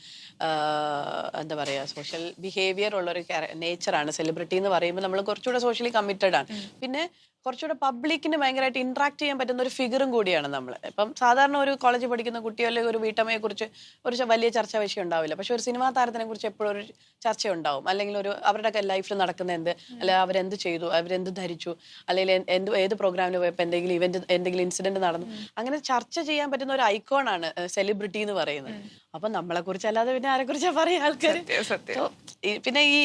എന്താ പറയാ, സോഷ്യൽ ബിഹേവിയർ ഉള്ളൊരു നേച്ചറാണ്. സെലിബ്രിറ്റി എന്ന് പറയുമ്പോൾ നമ്മൾ കുറച്ചുകൂടെ സോഷ്യലി കമ്മിറ്റഡ് ആണ്. പിന്നെ കുറച്ചുകൂടെ പബ്ലിക്കിന് ഭയങ്കരമായിട്ട് ഇന്ററാക്ട് ചെയ്യാൻ പറ്റുന്ന ഒരു ഫിഗറും കൂടിയാണ് നമ്മൾ. ഇപ്പം സാധാരണ ഒരു കോളേജിൽ പഠിക്കുന്ന കുട്ടിയോ അല്ലെങ്കിൽ ഒരു വീട്ടമ്മയെ കുറിച്ച് ഒരു വലിയ ചർച്ചാ വിഷയം ഉണ്ടാവില്ല. പക്ഷെ ഒരു സിനിമാ താരത്തിനെ കുറിച്ച് എപ്പോഴും ഒരു ചർച്ച ഉണ്ടാവും. അല്ലെങ്കിൽ അവരുടെ ലൈഫിൽ നടക്കുന്ന എന്ത്, അല്ലെങ്കിൽ അവരെന്ത് ചെയ്തു, അവരെന്ത് ധരിച്ചു, അല്ലെങ്കിൽ ഏത് പ്രോഗ്രാമിന് പോയപ്പോൾ എന്തെങ്കിലും ഇൻസിഡന്റ് നടന്നു, അങ്ങനെ ചർച്ച ചെയ്യാൻ പറ്റുന്ന ഒരു ഐക്കോണാണ് സെലിബ്രിറ്റി എന്ന് പറയുന്നത്. അപ്പൊ നമ്മളെ കുറിച്ച് അല്ലാതെ പിന്നെ ആരെ കുറിച്ചാ പറയാ ആൾക്കാർ? പിന്നെ ഈ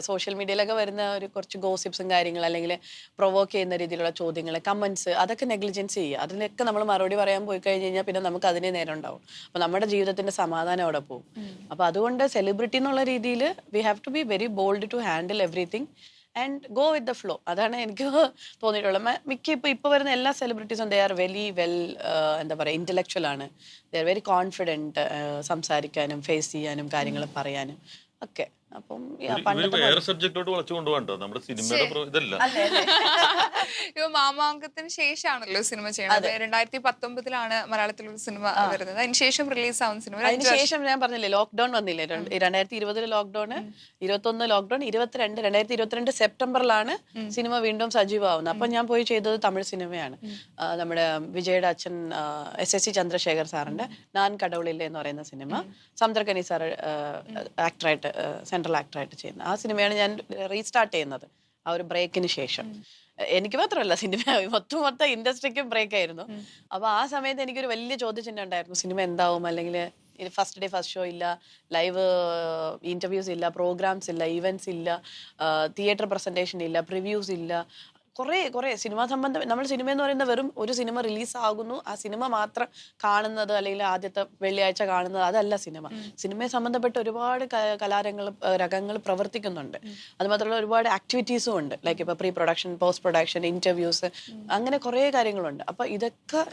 സോഷ്യൽ മീഡിയയിലൊക്കെ വരുന്ന ഒരു കുറച്ച് ഗോസിപ്സും കാര്യങ്ങൾ, അല്ലെങ്കിൽ പ്രൊവോക്ക് ചെയ്യുന്ന രീതിയിലുള്ള ചോദ്യങ്ങൾ, കമന്റ്സ്, അതൊക്കെ നെഗ്ലിജൻസ് ചെയ്യുക. അതിനൊക്കെ നമ്മൾ മറുപടി പറയാൻ പോയി കഴിഞ്ഞ് കഴിഞ്ഞാൽ പിന്നെ നമുക്ക് അതിനെ നേരം ഉണ്ടാവും. അപ്പൊ നമ്മുടെ ജീവിതത്തിന്റെ സമാധാനം അവിടെ പോകും. അപ്പൊ അതുകൊണ്ട് സെലിബ്രിറ്റി എന്നുള്ള രീതിയിൽ we have to be very bold to handle everything and go with the flow. അതാണ് എനിക്ക് തോന്നിയിട്ടുള്ളത്. ഇപ്പൊ വരുന്ന എല്ലാ സെലിബ്രിറ്റീസും ദേ ആർ വെരി വെൽ, എന്താ പറയുക, ഇന്റലക്ച്വൽ ആണ്. ദേ ആർ വെരി കോൺഫിഡൻറ്റ് സംസാരിക്കാനും ഫേസ് ചെയ്യാനും കാര്യങ്ങൾ പറയാനും ഒക്കെ. അപ്പം വേറെ സബ്ജക്റ്റോട്ട് വളച്ചു കൊണ്ടുപോകണ്ടോ നമ്മുടെ സിനിമയുടെ ഇതല്ല. ഇപ്പൊ മാമാങ്കത്തിന് ശേഷമാണല്ലോ സിനിമ ചെയ്യണത്. 2019 മലയാളത്തിലൊരു സിനിമ വരുന്നത്. അതിനുശേഷം റിലീസ് ആവുന്ന സിനിമ. അതിനുശേഷം ഞാൻ പറഞ്ഞില്ലേ, ലോക്ക്ഡൌൺ വന്നില്ലേ, 2020 ലോക്ക്ഡൌൺ, 2021 ലോക്ക്ഡൌൺ, 2022 സെപ്റ്റംബറിലാണ് സിനിമ വീണ്ടും സജീവമാവുന്നത്. അപ്പൊ ഞാൻ പോയി ചെയ്തത് തമിഴ് സിനിമയാണ്. നമ്മുടെ വിജയുടെ അച്ഛൻ SSC ചന്ദ്രശേഖർ സാറിന്റെ നാൻ കടവുളില്ലേ എന്ന് പറയുന്ന സിനിമ. സമുദ്രകനി സാർ ആക്ടറായിട്ട്, സെൻട്രൽ ആക്ടറായിട്ട് ചെയ്യുന്ന ആ സിനിമയാണ് ഞാൻ റീസ്റ്റാർട്ട് ചെയ്യുന്നത് ആ ഒരു ബ്രേക്കിന് ശേഷം. എനിക്ക് മാത്രമല്ല, സിനിമ മൊത്തം ഇൻഡസ്ട്രിക്കും ബ്രേക്ക് ആയിരുന്നു. അപ്പൊ ആ സമയത്ത് എനിക്കൊരു വലിയ ചോദ്യചിഹ്നം ഉണ്ടായിരുന്നു, സിനിമ എന്താവും, അല്ലെങ്കിൽ ഫസ്റ്റ് ഡേ ഫസ്റ്റ് ഷോ ഇല്ല, ലൈവ് ഇന്റർവ്യൂസ് ഇല്ല, പ്രോഗ്രാംസ് ഇല്ല, ഈവെന്റ്സ് ഇല്ല, തിയേറ്റർ പ്രസന്റേഷൻ ഇല്ല, പ്രിവ്യൂസ് ഇല്ല, കുറേ സിനിമാ സംബന്ധം. നമ്മൾ സിനിമ എന്ന് പറയുന്നത് വെറും ഒരു സിനിമ റിലീസ് ആകുന്നു, ആ സിനിമ മാത്രം കാണുന്നത്, അല്ലെങ്കിൽ ആദ്യത്തെ വെള്ളിയാഴ്ച കാണുന്നത്, അതല്ല സിനിമ. സിനിമയെ സംബന്ധപ്പെട്ട് ഒരുപാട് രംഗങ്ങൾ പ്രവർത്തിക്കുന്നുണ്ട്. അത് മാത്രമല്ല ഒരുപാട് ആക്ടിവിറ്റീസും ഉണ്ട്. ലൈക്ക് ഇപ്പൊ pre production, post production, interviews, അങ്ങനെ കുറേ കാര്യങ്ങളുണ്ട്. അപ്പൊ ഇതൊക്കെ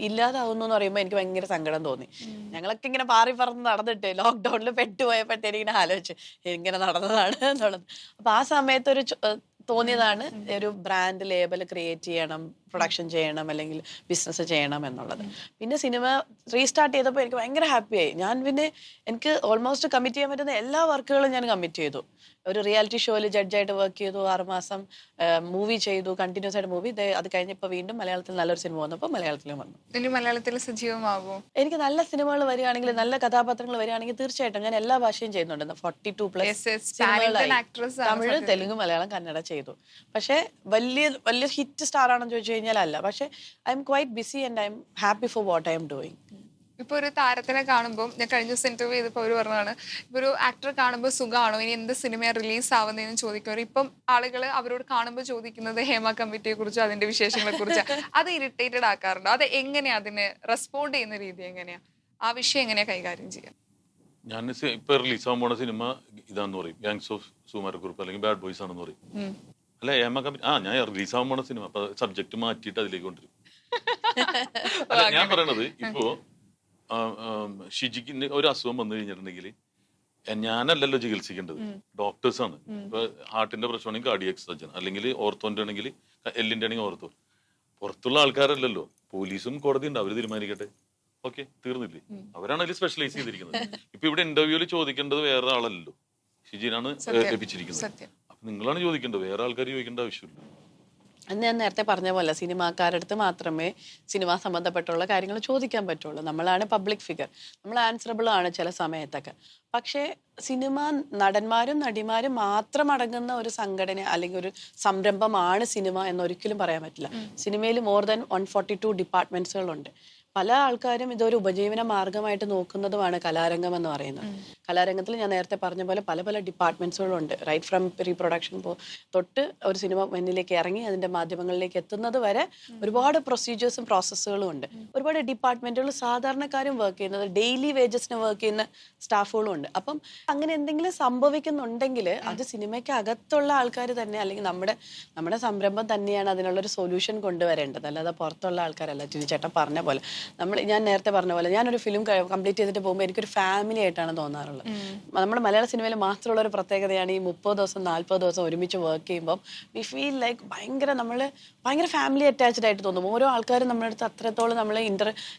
ഇല്ലാതാവുന്നു എന്ന് പറയുമ്പോൾ എനിക്ക് ഭയങ്കര സങ്കടം തോന്നി. ഞങ്ങളൊക്കെ ഇങ്ങനെ പാറി പറന്ന് നടന്നിട്ട് ലോക്ക്ഡൌണിൽ പെട്ടുപോയപ്പോഴത്തേനും ഇങ്ങനെ ആലോചിച്ച് ഇങ്ങനെ നടന്നതാണ് എന്നുള്ളത്. അപ്പൊ ആ സമയത്തൊരു തോന്നിയതാണ് ഒരു ബ്രാൻഡ് ലേബൽ ക്രിയേറ്റ് ചെയ്യണം, പ്രൊഡക്ഷൻ ചെയ്യണം, അല്ലെങ്കിൽ ബിസിനസ് ചെയ്യണം എന്നുള്ളത്. പിന്നെ സിനിമ റീസ്റ്റാർട്ട് ചെയ്തപ്പോൾ എനിക്ക് ഭയങ്കര ഹാപ്പിയായി. എനിക്ക് ഓൾമോസ്റ്റ് കമ്മിറ്റ് ചെയ്യാൻ പറ്റുന്ന എല്ലാ വർക്കുകളും ഞാൻ കമ്മിറ്റ് ചെയ്തു. ഒരു റിയാലിറ്റി ഷോയിൽ ജഡ്ജായിട്ട് വർക്ക് ചെയ്തു, 6 മാസം മൂവി ചെയ്തു, കണ്ടിന്യൂസ് ആയിട്ട് മൂവി. അത് കഴിഞ്ഞപ്പോൾ വീണ്ടും മലയാളത്തിൽ നല്ലൊരു സിനിമ വന്നപ്പോൾ മലയാളത്തിലും വന്നു. ഇനി മലയാളത്തിൽ സജീവമാകുമോ? എനിക്ക് നല്ല സിനിമകൾ വരികയാണെങ്കിൽ, നല്ല കഥാപാത്രങ്ങൾ വരികയാണെങ്കിൽ തീർച്ചയായിട്ടും ഞാൻ എല്ലാ ഭാഷയും ചെയ്യുന്നുണ്ട്. 42+ സിനിമകളായി തമിഴ്, തെലുങ്ക്, മലയാളം, കന്നഡ ചെയ്തു. പക്ഷെ വലിയ ഹിറ്റ് സ്റ്റാർ ആണെന്ന് ചോദിച്ചു കഴിഞ്ഞാൽ അല്ല. പക്ഷെ I'm quite busy and I'm happy for what I'm doing. ഇപ്പൊ ഒരു താരത്തിനെ കാണുമ്പോൾ, ഞാൻ കഴിഞ്ഞ ദിവസം ഇന്റർവ്യൂ ചെയ്തപ്പോൾ അവർ പറഞ്ഞതാണ്, ഇപ്പൊ ഒരു ആക്ടർ കാണുമ്പോൾ സുഖമാണോ, ഇനി എന്ത് സിനിമ റിലീസ് ആവുന്നതെന്ന് ചോദിക്കും. ഇപ്പം ആളുകൾ അവരോട് കാണുമ്പോൾ ചോദിക്കുന്നത് ഹേമ കമ്മിറ്റിയെ കുറിച്ചോ അതിന്റെ വിശേഷങ്ങളെ കുറിച്ചോ. അത് ഇറിറ്റേറ്റഡ് ആക്കാറുണ്ടോ? അത് എങ്ങനെയാ അതിന് റെസ്പോണ്ട് ചെയ്യുന്ന രീതി എങ്ങനെയാ? ആ വിഷയം എങ്ങനെയാ കൈകാര്യം ചെയ്യാം? ഞാൻ ഇപ്പൊ റിലീസാകാൻ പോണ സിനിമ ഇതാന്ന് പറയും, ഗാങ്സ് ഓഫ് സുകുമാരക്കുറുപ്പ് അല്ലെങ്കിൽ ബാഡ് ബോയ്സ് ആണെന്ന് പറയും. അല്ല ഞാൻ റിലീസാകാൻ പോണ സിനിമ, അപ്പൊ സബ്ജക്ട് മാറ്റിയിട്ട് അതിലേക്ക് കൊണ്ടുവരും. അല്ല ഞാൻ പറയണത് ഇപ്പോ ഷിജിക്ക് ഒരു അസുഖം വന്നു കഴിഞ്ഞിട്ടുണ്ടെങ്കിൽ ഞാനല്ലല്ലോ ചികിത്സിക്കേണ്ടത്, ഡോക്ടേഴ്സാണ്. ഇപ്പൊ ഹാർട്ടിന്റെ പ്രശ്നമാണെങ്കിൽ കാർഡിയാക് സർജൻ, അല്ലെങ്കിൽ ഓർത്തോന്റെ ആണെങ്കിൽ എല്ലിന്റെ ആണെങ്കിൽ ഓർത്തോ. പുറത്തുള്ള ആൾക്കാരല്ലല്ലോ, പോലീസും കോടതി ഉണ്ട്, അവര് തീരുമാനിക്കട്ടെ. ഓക്കെ, തീർന്നില്ലേ? അവരാണ് അതിൽ സ്പെഷ്യലൈസ് ചെയ്തിരിക്കുന്നത്. ഇപ്പൊ ഇവിടെ ഇന്റർവ്യൂവിൽ ചോദിക്കേണ്ടത് വേറെ ആളല്ലല്ലോ, ഷിജിനാണ് ലഭിച്ചിരിക്കുന്നത്. അപ്പൊ നിങ്ങളാണ് ചോദിക്കേണ്ടത്, വേറെ ആൾക്കാർ ചോദിക്കേണ്ട ആവശ്യമില്ല. അന്ന് ഞാൻ നേരത്തെ പറഞ്ഞ പോലെ സിനിമാക്കാരുടെ അടുത്ത് മാത്രമേ സിനിമ സംബന്ധപ്പെട്ടുള്ള കാര്യങ്ങൾ ചോദിക്കാൻ പറ്റുള്ളൂ. നമ്മളാണ് പബ്ലിക് ഫിഗർ, നമ്മൾ ആൻസറബിൾ ആണ് ചില സമയത്തൊക്കെ. പക്ഷേ സിനിമ നടന്മാരും നടിമാരും മാത്രം അടങ്ങുന്ന ഒരു സംഘടന അല്ലെങ്കിൽ ഒരു സംരംഭമാണ് സിനിമ എന്നൊരിക്കലും പറയാൻ പറ്റില്ല. സിനിമയിൽ മോർ ദാൻ 142 ഡിപ്പാർട്ട്മെന്റ്സുകളുണ്ട്. പല ആൾക്കാരും ഇതൊരു ഉപജീവന മാർഗമായിട്ട് നോക്കുന്നതുമാണ് കലാരംഗം എന്ന് പറയുന്നത്. കലാരംഗത്തിൽ ഞാൻ നേരത്തെ പറഞ്ഞ പോലെ പല പല ഡിപ്പാർട്ട്മെന്റ്സുകളുണ്ട്. റൈറ്റ് ഫ്രം റീപ്രൊഡക്ഷൻ തൊട്ട് ഒരു സിനിമ മുന്നിലേക്ക് ഇറങ്ങി അതിന്റെ മാധ്യമങ്ങളിലേക്ക് എത്തുന്നത് വരെ ഒരുപാട് പ്രൊസീജിയേഴ്സും പ്രോസസ്സുകളും ഉണ്ട്. ഒരുപാട് ഡിപ്പാർട്ട്മെന്റുകൾ സാധാരണക്കാരും വർക്ക് ചെയ്യുന്നത്, ഡെയിലി വേജസിന് വർക്ക് ചെയ്യുന്ന സ്റ്റാഫുകളും ഉണ്ട്. അപ്പം അങ്ങനെ എന്തെങ്കിലും സംഭവിക്കുന്നുണ്ടെങ്കിൽ അത് സിനിമയ്ക്ക് അകത്തുള്ള ആൾക്കാർ തന്നെ, അല്ലെങ്കിൽ നമ്മുടെ സംരംഭം തന്നെയാണ് അതിനുള്ളൊരു സൊല്യൂഷൻ കൊണ്ടുവരേണ്ടത്, അല്ലാതെ പുറത്തുള്ള ആൾക്കാരല്ല. ജിനിച്ചേട്ടൻ പറഞ്ഞ പോലെ ഞാൻ നേരത്തെ പറഞ്ഞ പോലെ ഞാനൊരു ഫിലിം കംപ്ലീറ്റ് ചെയ്തിട്ട് പോകുമ്പോൾ എനിക്കൊരു ഫാമിലി ആയിട്ടാണ് തോന്നാറുള്ളത്. നമ്മുടെ മലയാള സിനിമയിൽ മാത്രമുള്ള ഒരു പ്രത്യേകതയാണ് ഈ 30 ദിവസം 40 ദിവസം ഒരുമിച്ച് വർക്ക് ചെയ്യുമ്പോൾ വി ഫീൽ ലൈക്ക് ഭയങ്കര ഫാമിലി അറ്റാച്ച്ഡ് ആയിട്ട് തോന്നും. ഓരോ ആൾക്കാരും നമ്മുടെ അടുത്ത് അത്രത്തോളം നമ്മൾ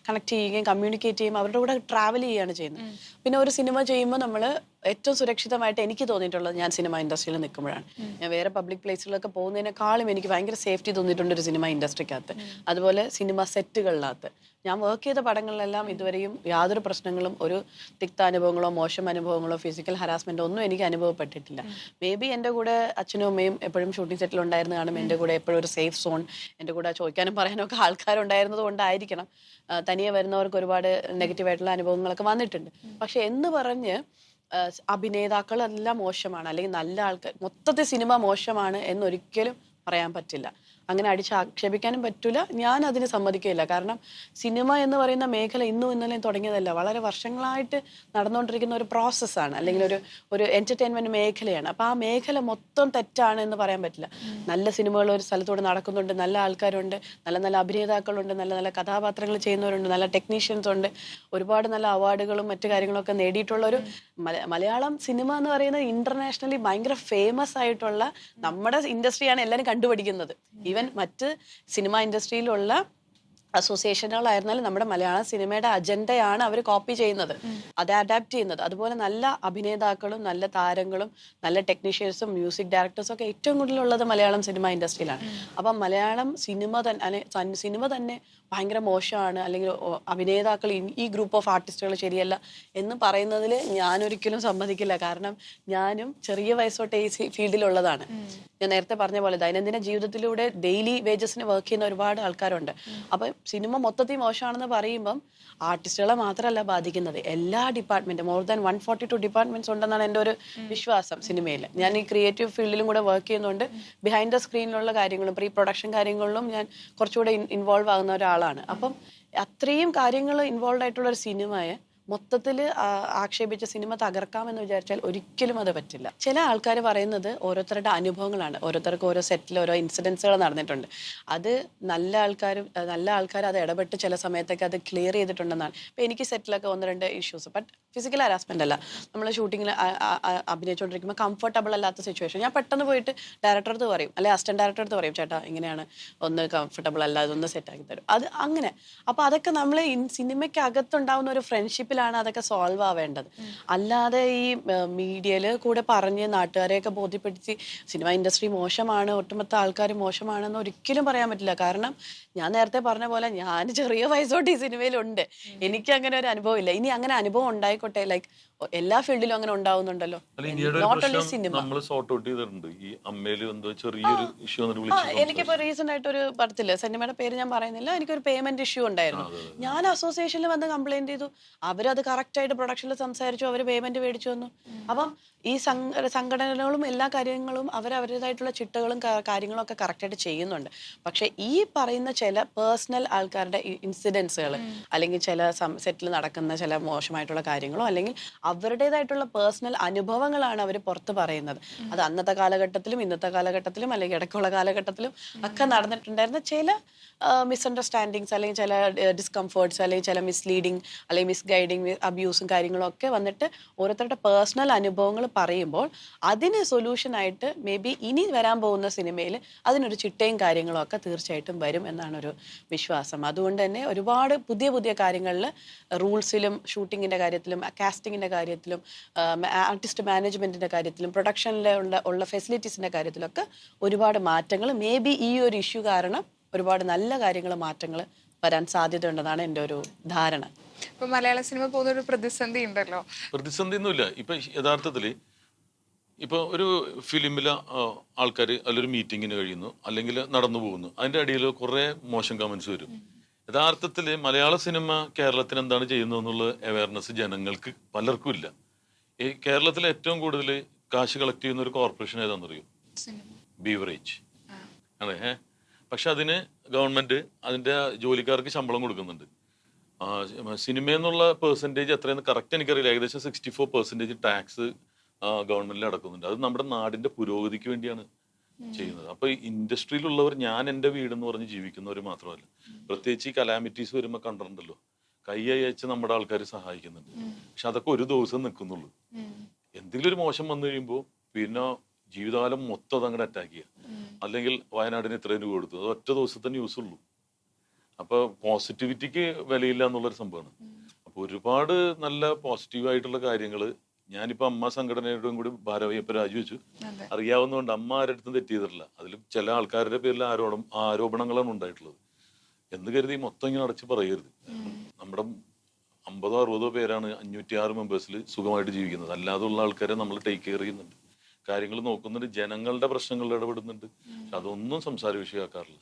കണക്ട് ചെയ്യുകയും കമ്മ്യൂണിക്കേറ്റ് ചെയ്യുകയും അവരുടെ കൂടെ ട്രാവൽ ചെയ്യുകയാണ് ചെയ്യുന്നത്. പിന്നെ ഒരു സിനിമ ചെയ്യുമ്പോൾ നമ്മൾ ഏറ്റവും സുരക്ഷിതമായിട്ട് എനിക്ക് തോന്നിയിട്ടുള്ളത് ഞാൻ സിനിമ ഇൻഡസ്ട്രിയിൽ നിൽക്കുമ്പോഴാണ്. ഞാൻ വേറെ പബ്ലിക് പ്ലേസുകളിലൊക്കെ പോകുന്നതിനേക്കാളും എനിക്ക് ഭയങ്കര സേഫ്റ്റി തോന്നിയിട്ടുണ്ട് ഒരു സിനിമ ഇൻഡസ്ട്രിക്കകത്ത്. അതുപോലെ സിനിമ സെറ്റുകളിനകത്ത് ഞാൻ വർക്ക് ചെയ്ത പടങ്ങളിലെല്ലാം ഇതുവരെയും യാതൊരു പ്രശ്നങ്ങളും, ഒരു തിക്ത അനുഭവങ്ങളോ മോശം അനുഭവങ്ങളോ ഫിസിക്കൽ ഹരാസ്മെന്റോ ഒന്നും എനിക്ക് അനുഭവപ്പെട്ടിട്ടില്ല. മേ ബി എൻ്റെ കൂടെ അച്ഛനും അമ്മയും എപ്പോഴും ഷൂട്ടിംഗ് സെറ്റിൽ ഉണ്ടായിരുന്നു കാണും. എൻ്റെ കൂടെ എപ്പോഴും ഒരു സേഫ് സോൺ, എൻ്റെ കൂടെ ചോദിക്കാനും പറയാനും ഒക്കെ ആൾക്കാരുണ്ടായിരുന്നത് കൊണ്ടായിരിക്കണം തനിയെ വരുന്നവർക്ക് ഒരുപാട് നെഗറ്റീവായിട്ടുള്ള അനുഭവങ്ങളൊക്കെ വന്നിട്ടുണ്ട്. പക്ഷെ എന്ന് പറഞ്ഞ് അഭിനേതാക്കളെല്ലാം മോശമാണ് അല്ലെങ്കിൽ നല്ല ആൾക്കാർ മൊത്തത്തിൽ സിനിമ മോശമാണ് എന്നൊരിക്കലും പറയാൻ പറ്റില്ല. അങ്ങനെ അടിച്ചാക്ഷേപിക്കാനും പറ്റില്ല, ഞാൻ അതിന് സമ്മതിക്കില്ല. കാരണം സിനിമ എന്ന് പറയുന്ന മേഖല ഇന്നും ഇന്നലെയും തുടങ്ങിയതല്ല, വളരെ വർഷങ്ങളായിട്ട് നടന്നുകൊണ്ടിരിക്കുന്ന ഒരു പ്രോസസ്സാണ്, അല്ലെങ്കിൽ ഒരു എന്റർടൈൻമെന്റ് മേഖലയാണ്. അപ്പോൾ ആ മേഖല മൊത്തം തെറ്റാണ് എന്ന് പറയാൻ പറ്റില്ല. നല്ല സിനിമകൾ ഒരു സ്ഥലത്തൂടെ നടക്കുന്നുണ്ട്, നല്ല ആൾക്കാരുണ്ട്, നല്ല നല്ല അഭിനേതാക്കളുണ്ട്, നല്ല നല്ല കഥാപാത്രങ്ങൾ ചെയ്യുന്നവരുണ്ട്, നല്ല ടെക്നീഷ്യൻസ് ഉണ്ട്, ഒരുപാട് നല്ല അവാർഡുകളും മറ്റു കാര്യങ്ങളൊക്കെ നേടിയിട്ടുള്ള ഒരു മലയാളം സിനിമ എന്ന് പറയുന്നത് ഇന്റർനാഷണലി ഭയങ്കര ഫേമസ് ആയിട്ടുള്ള നമ്മുടെ ഇൻഡസ്ട്രിയാണ് എല്ലാവരും കണ്ടുപിടിക്കുന്നത്. ഈവൻ മറ്റ് സിനിമ ഇൻഡസ്ട്രിയിലുള്ള അസോസിയേഷനുകളായിരുന്നാലും നമ്മുടെ മലയാള സിനിമയുടെ അജണ്ടയാണ് അവർ കോപ്പി ചെയ്യുന്നത്, അത് അഡാപ്റ്റ് ചെയ്യുന്നത്. അതുപോലെ നല്ല അഭിനേതാക്കളും നല്ല താരങ്ങളും നല്ല ടെക്നീഷ്യൻസും മ്യൂസിക് ഡയറക്ടേഴ്സും ഒക്കെ ഏറ്റവും കൂടുതലുള്ളത് മലയാളം സിനിമ ഇൻഡസ്ട്രിയിലാണ്. അപ്പം മലയാളം സിനിമ തന്നെ ഭയങ്കര മോശമാണ്, അല്ലെങ്കിൽ അഭിനേതാക്കൾ ഈ ഗ്രൂപ്പ് ഓഫ് ആർട്ടിസ്റ്റുകൾ ശരിയല്ല എന്ന് പറയുന്നതിൽ ഞാനൊരിക്കലും സമ്മതിക്കില്ല. കാരണം ഞാനും ചെറിയ വയസ്സോട്ട് ഈ ഫീൽഡിലുള്ളതാണ്. ഞാൻ നേരത്തെ പറഞ്ഞ പോലെ ദൈനംദിന ജീവിതത്തിലൂടെ ഡെയിലി വേജസിന് വർക്ക് ചെയ്യുന്ന ഒരുപാട് ആൾക്കാരുണ്ട്. അപ്പം സിനിമ മൊത്തത്തിൽ മോശമാണെന്ന് പറയുമ്പം ആർട്ടിസ്റ്റുകളെ മാത്രമല്ല ബാധിക്കുന്നത്, എല്ലാ ഡിപ്പാർട്ട്മെന്റ് മോർ ദാൻ 142 ഡിപ്പാർട്ട്മെന്റ്സ് ഉണ്ടെന്നാണ് എൻ്റെ ഒരു വിശ്വാസം സിനിമയിൽ. ഞാൻ ഈ ക്രിയേറ്റീവ് ഫീൽഡിലും കൂടെ വർക്ക് ചെയ്യുന്നുണ്ട്. ബിഹൈൻഡ് ദ സ്ക്രീനിലുള്ള കാര്യങ്ങളും പ്രീ പ്രൊഡക്ഷൻ കാര്യങ്ങളിലും ഞാൻ കുറച്ചുകൂടെ ഇൻവോൾവ് ആകുന്ന ഒരാളാണ്. അപ്പം അത്രയും കാര്യങ്ങൾ ഇൻവോൾവ് ആയിട്ടുള്ള ഒരു സിനിമയെ മൊത്തത്തിൽ ആക്ഷേപിച്ച സിനിമ തകർക്കാമെന്ന് വിചാരിച്ചാൽ ഒരിക്കലും അത് പറ്റില്ല. ചില ആൾക്കാർ പറയുന്നത് ഓരോരുത്തരുടെ അനുഭവങ്ങളാണ്, ഓരോരുത്തർക്ക് ഓരോ സെറ്റിൽ ഓരോ ഇൻസിഡൻസുകൾ നടന്നിട്ടുണ്ട്. അത് നല്ല ആൾക്കാർ അത് ഇടപെട്ട് ചില സമയത്തൊക്കെ അത് ക്ലിയർ ചെയ്തിട്ടുണ്ടെന്നാണ്. ഇപ്പം എനിക്ക് സെറ്റിലൊക്കെ 1-2 ഇഷ്യൂസ്, ബട്ട് ഫിസിക്കൽ ഹരാസ്മെന്റ് അല്ല. നമ്മൾ ഷൂട്ടിങ്ങിൽ അഭിനയിച്ചുകൊണ്ടിരിക്കുമ്പോൾ കംഫർട്ടബിൾ അല്ലാത്ത സിറ്റുവേഷൻ ഞാൻ പെട്ടെന്ന് പോയിട്ട് ഡയറക്ടർ അടുത്ത് പറയും, അല്ലെങ്കിൽ അസിസ്റ്റന്റ് ഡയറക്ടർ അടുത്ത് പറയും, ചേട്ടാ ഇങ്ങനെയാണ്, ഒന്ന് കംഫർട്ടബിൾ അല്ല, അതൊന്ന് സെറ്റാക്കി തരും. അത് അങ്ങനെ. അപ്പോൾ അതൊക്കെ നമ്മൾ സിനിമയ്ക്ക് അകത്തുണ്ടാവുന്ന ഒരു ഫ്രണ്ട്ഷിപ്പിലാണ് അതൊക്കെ സോൾവ് ആവേണ്ടത്. അല്ലാതെ ഈ മീഡിയയിൽ കൂടെ പറഞ്ഞ് നാട്ടുകാരെയൊക്കെ ബോധ്യപ്പെടുത്തി സിനിമ ഇൻഡസ്ട്രി മോശമാണ്, ഒട്ടുമൊത്ത ആൾക്കാർ മോശമാണെന്ന് ഒരിക്കലും പറയാൻ പറ്റില്ല. കാരണം ഞാൻ നേരത്തെ പറഞ്ഞ പോലെ ഞാൻ ചെറിയ വയസ്സോട്ട് ഈ സിനിമയിലുണ്ട്, എനിക്ക് അങ്ങനെ ഒരു അനുഭവം ഇല്ല. ഇനി അങ്ങനെ അനുഭവം ഉണ്ടായിക്കോട്ടെ, ലൈക്ക് എല്ലാ ഫീൽഡിലും അങ്ങനെ ഉണ്ടാവുന്നുണ്ടല്ലോ. എനിക്കിപ്പോ റീസെന്റ് ആയിട്ട് ഒരു പടത്തില് സിനിമയുടെ പേര് ഞാൻ പറയുന്നില്ല, എനിക്കൊരു പേയ്മെന്റ് ഇഷ്യൂ ഉണ്ടായിരുന്നു. ഞാൻ അസോസിയേഷനിൽ വന്ന് കംപ്ലൈന്റ് ചെയ്തു. അവരത് കറക്റ്റായിട്ട് പ്രൊഡക്ഷനിൽ സംസാരിച്ചു, അവർ പേയ്മെന്റ് മേടിച്ചു വന്നു. അപ്പം ഈ സംഘടനകളും എല്ലാ കാര്യങ്ങളും അവരവരുടേതായിട്ടുള്ള ചിട്ടകളും കാര്യങ്ങളും ഒക്കെ കറക്റ്റായിട്ട് ചെയ്യുന്നുണ്ട്. പക്ഷെ ഈ പറയുന്ന ചില പേഴ്സണൽ ആൾക്കാരുടെ ഇൻസിഡൻസുകൾ, അല്ലെങ്കിൽ ചില സെറ്റിൽ നടക്കുന്ന ചില മോശമായിട്ടുള്ള കാര്യങ്ങളോ, അല്ലെങ്കിൽ അവരുടേതായിട്ടുള്ള പേഴ്സണൽ അനുഭവങ്ങളാണ് അവർ പുറത്ത് പറയുന്നത്. അത് അന്നത്തെ കാലഘട്ടത്തിലും ഇന്നത്തെ കാലഘട്ടത്തിലും അല്ലെങ്കിൽ ഇടയ്ക്കുള്ള കാലഘട്ടത്തിലും ഒക്കെ നടന്നിട്ടുണ്ടായിരുന്ന ചില മിസ്അണ്ടർസ്റ്റാൻഡിങ്സ്, അല്ലെങ്കിൽ ചില ഡിസ്കംഫേർട്സ്, അല്ലെങ്കിൽ ചില മിസ്ലീഡിങ് അല്ലെങ്കിൽ മിസ്ഗൈഡിങ്, അബ്യൂസും കാര്യങ്ങളും ഒക്കെ വന്നിട്ട് ഓരോരുത്തരുടെ പേഴ്സണൽ അനുഭവങ്ങൾ പറയുമ്പോൾ അതിന് സൊല്യൂഷനായിട്ട് മേ ബി ഇനി വരാൻ പോകുന്ന സിനിമയിൽ അതിനൊരു ചിട്ടയും കാര്യങ്ങളും ഒക്കെ തീർച്ചയായിട്ടും വരും എന്നാണ് ഒരു വിശ്വാസം. അതുകൊണ്ട് തന്നെ ഒരുപാട് പുതിയ പുതിയ കാര്യങ്ങളിൽ, റൂൾസിലും ഷൂട്ടിങ്ങിൻ്റെ കാര്യത്തിലും കാസ്റ്റിങ്ങിൻ്റെ കാര്യത്തിലും ആർട്ടിസ്റ്റ് മാനേജ്മെൻറ്റിൻ്റെ കാര്യത്തിലും പ്രൊഡക്ഷനിൽ ഉള്ള ഫെസിലിറ്റീസിൻ്റെ കാര്യത്തിലൊക്കെ ഒരുപാട് മാറ്റങ്ങൾ മേ ബി ഈ ഒരു ഇഷ്യൂ കാരണം ഒരുപാട് നല്ല കാര്യങ്ങൾ, മാറ്റങ്ങൾ വരാൻ സാധ്യതയുണ്ടെന്നാണ് എൻ്റെ ഒരു ധാരണ. ഇപ്പൊ മലയാള സിനിമ പോകുന്ന ഒരു പ്രതിസന്ധി ഉണ്ടല്ലോ. പ്രതിസന്ധി ഒന്നുമില്ല. ഇപ്പൊ യഥാർത്ഥത്തില് ഇപ്പൊ ഒരു ഫിലിമിലെ ആൾക്കാർ അതിലൊരു മീറ്റിങ്ങിന് കഴിയുന്നു, അല്ലെങ്കിൽ നടന്നു പോകുന്നു, അതിന്റെ അടിയിൽ കുറെ മോശം കമന്റ്സ് വരും. യഥാർത്ഥത്തിൽ മലയാള സിനിമ കേരളത്തിന് എന്താണ് ചെയ്യുന്നത് എന്നുള്ള അവയർനെസ് ജനങ്ങൾക്ക് പലർക്കും ഇല്ല. ഈ കേരളത്തിലെ ഏറ്റവും കൂടുതൽ കാശ് കളക്ട് ചെയ്യുന്ന ഒരു കോർപ്പറേഷൻ ഏതാണെന്നറിയും? ബീവറേജ് അതെ. പക്ഷെ അതിന് ഗവൺമെന്റ് അതിന്റെ ജോലിക്കാർക്ക് ശമ്പളം കൊടുക്കുന്നുണ്ട്. സിനിമ എന്നുള്ള പെർസെൻറ്റേജ് എത്രയെന്ന് കറക്റ്റ് എനിക്കറിയില്ല. ഏകദേശം 64% ടാക്സ് ഗവൺമെന്റിൽ അടക്കുന്നുണ്ട്. അത് നമ്മുടെ നാടിന്റെ പുരോഗതിക്ക് വേണ്ടിയാണ് ചെയ്യുന്നത്. അപ്പൊ ഈ ഇൻഡസ്ട്രിയിലുള്ളവർ, ഞാൻ എൻ്റെ വീടെന്ന് പറഞ്ഞ് ജീവിക്കുന്നവർ മാത്രമല്ല, പ്രത്യേകിച്ച് ഈ കലാമിറ്റീസ് വരുമ്പോൾ കണ്ടിട്ടുണ്ടല്ലോ, കൈ അയച്ച് നമ്മുടെ ആൾക്കാർ സഹായിക്കുന്നുണ്ട്. പക്ഷെ അതൊക്കെ ഒരു ദിവസം നിൽക്കുന്നുള്ളൂ. എന്തെങ്കിലും ഒരു മോശം വന്നു കഴിയുമ്പോൾ പിന്നെ ജീവിതകാലം മൊത്തം അതങ്ങനെ അറ്റാക്ക് ചെയ്യുക. അല്ലെങ്കിൽ വയനാടിന് ഇത്രയും രൂപ കൊടുത്തു, അത് ഒറ്റ ദിവസത്തെ ന്യൂസ് ഉള്ളൂ. അപ്പൊ പോസിറ്റിവിറ്റിക്ക് വിലയില്ല എന്നുള്ളൊരു സംഭവമാണ്. അപ്പൊ ഒരുപാട് നല്ല പോസിറ്റീവായിട്ടുള്ള കാര്യങ്ങൾ ഞാനിപ്പോ അമ്മ സംഘടനയോടും കൂടി ഭാരവാഹിയപ്പം രാജിവെച്ചു. അറിയാവുന്നതുകൊണ്ട് അമ്മ ആരടുത്തും തെറ്റ് ചെയ്തിട്ടില്ല. അതിലും ചില ആൾക്കാരുടെ പേരിൽ ആരോപണങ്ങളാണ് ഉണ്ടായിട്ടുള്ളത് എന്ന് കരുതി മൊത്തം ഇങ്ങനെ അടച്ച് പറയരുത്. നമ്മുടെ 50-60 പേരാണ് 506 മെമ്പേഴ്സിൽ സുഖമായിട്ട് ജീവിക്കുന്നത്. അല്ലാതെ ഉള്ള ആൾക്കാരെ നമ്മൾ ടേക്ക് കെയർ ചെയ്യുന്നുണ്ട്, കാര്യങ്ങൾ നോക്കുന്നുണ്ട്, ജനങ്ങളുടെ പ്രശ്നങ്ങളിൽ ഇടപെടുന്നുണ്ട്. പക്ഷെ അതൊന്നും സംസാര വിഷയമാക്കാറില്ല.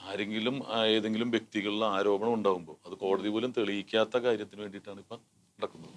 ആരെങ്കിലും ഏതെങ്കിലും വ്യക്തികളിൽ ആരോപണം ഉണ്ടാകുമ്പോൾ അത് കോടതി പോലും തെളിയിക്കാത്ത കാര്യത്തിന് വേണ്ടിയിട്ടാണ് ഇപ്പം നടക്കുന്നത്.